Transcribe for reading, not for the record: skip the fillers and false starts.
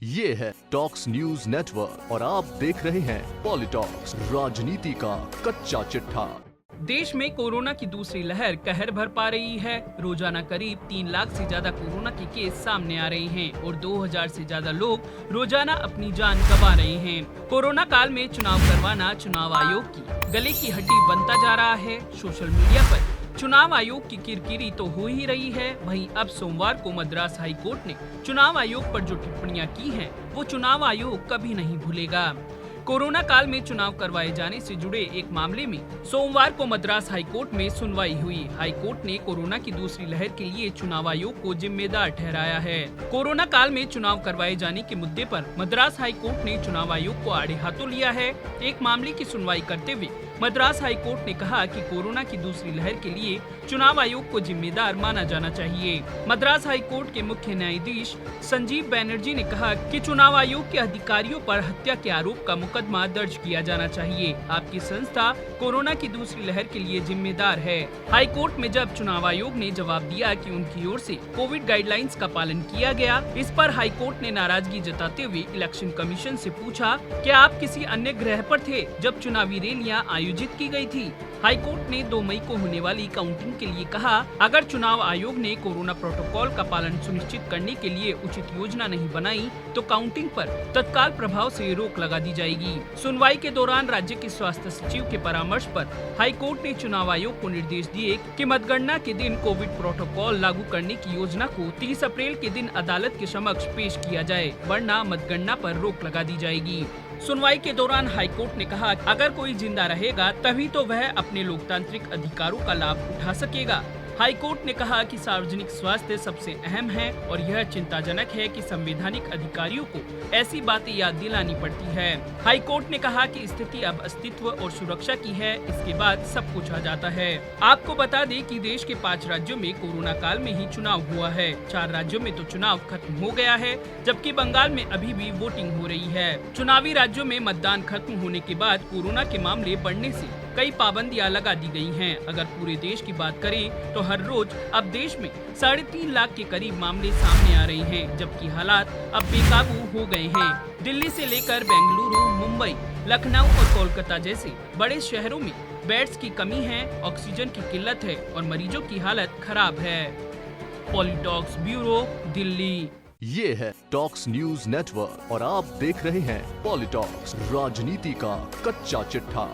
ये है talks news network और आप देख रहे हैं पॉलिटॉक्स, राजनीति का कच्चा चिट्ठा। देश में कोरोना की दूसरी लहर कहर भर पा रही है। रोजाना करीब 3 लाख से ज्यादा कोरोना के केस सामने आ रहे हैं और 2000 से ज्यादा लोग रोजाना अपनी जान गंवा रहे हैं। कोरोना काल में चुनाव करवाना चुनाव आयोग की गले की हड्डी बनता जा रहा है। सोशल मीडिया पर चुनाव आयोग की किरकिरी तो हो ही रही है, वहीं अब सोमवार को मद्रास हाई कोर्ट ने चुनाव आयोग पर जो टिप्पणियां की हैं, वो चुनाव आयोग कभी नहीं भूलेगा। कोरोना काल में चुनाव करवाए जाने से जुड़े एक मामले में सोमवार को मद्रास हाई कोर्ट में सुनवाई हुई। हाई कोर्ट ने कोरोना की दूसरी लहर के लिए चुनाव आयोग को जिम्मेदार ठहराया है। कोरोना काल में चुनाव करवाए जाने के मुद्दे पर मद्रास हाई कोर्ट ने चुनाव आयोग को आड़े हाथों लिया है। एक मामले की सुनवाई करते हुए मद्रास हाई कोर्ट ने कहा कि कोरोना की दूसरी लहर के लिए चुनाव आयोग को जिम्मेदार माना जाना चाहिए। मद्रास हाई कोर्ट के मुख्य न्यायाधीश संजीव बैनर्जी ने कहा कि चुनाव आयोग के अधिकारियों पर हत्या के आरोप का मुकदमा दर्ज किया जाना चाहिए। आपकी संस्था कोरोना की दूसरी लहर के लिए जिम्मेदार है। हाई कोर्ट में जब चुनाव आयोग ने जवाब दिया कि उनकी ओर से कोविड गाइडलाइंस का पालन किया गया, इस पर हाई कोर्ट ने नाराजगी जताते हुए इलेक्शन कमीशन से पूछा कि आप किसी अन्य ग्रह पर थे जब चुनावी रैलियां आयोजित की गई थी। हाई कोर्ट ने 2 मई को होने वाली काउंटिंग के लिए कहा, अगर चुनाव आयोग ने कोरोना प्रोटोकॉल का पालन सुनिश्चित करने के लिए उचित योजना नहीं बनाई तो काउंटिंग पर तत्काल प्रभाव से रोक लगा दी जाएगी। सुनवाई के दौरान राज्य के स्वास्थ्य सचिव के परामर्श पर हाई कोर्ट ने चुनाव आयोग को निर्देश दिए कि मतगणना के दिन कोविड प्रोटोकॉल लागू करने की योजना को 30 अप्रैल के दिन अदालत के समक्ष पेश किया जाए, वरना मतगणना पर रोक लगा दी जाएगी। सुनवाई के दौरान हाई कोर्ट ने कहा, अगर कोई जिंदा रहेगा तभी तो वह अपने लोकतांत्रिक अधिकारों का लाभ उठा सकेगा। हाई कोर्ट ने कहा कि सार्वजनिक स्वास्थ्य सबसे अहम है और यह चिंताजनक है कि संवैधानिक अधिकारियों को ऐसी बातें याद दिलानी पड़ती है। हाई कोर्ट ने कहा कि स्थिति अब अस्तित्व और सुरक्षा की है, इसके बाद सब कुछ आ जाता है। आपको बता दें कि देश के 5 राज्यों में कोरोना काल में ही चुनाव हुआ है। 4 राज्यों में तो चुनाव खत्म हो गया है, जबकि बंगाल में अभी भी वोटिंग हो रही है। चुनावी राज्यों में मतदान खत्म होने के बाद कोरोना के मामले बढ़ने से कई पाबंदियां लगा दी गई हैं। अगर पूरे देश की बात करें तो हर रोज अब देश में 3.5 लाख के करीब मामले सामने आ रहे हैं, जबकि हालात अब बेकाबू हो गए हैं। दिल्ली से लेकर बेंगलुरु, मुंबई, लखनऊ और कोलकाता जैसे बड़े शहरों में बेड्स की कमी है, ऑक्सीजन की किल्लत है और मरीजों की हालत खराब है। पॉलिटॉक्स ब्यूरो, दिल्ली। ये है टॉक्स न्यूज नेटवर्क और आप देख रहे हैं पॉलिटॉक्स, राजनीति का कच्चा चिट्ठा।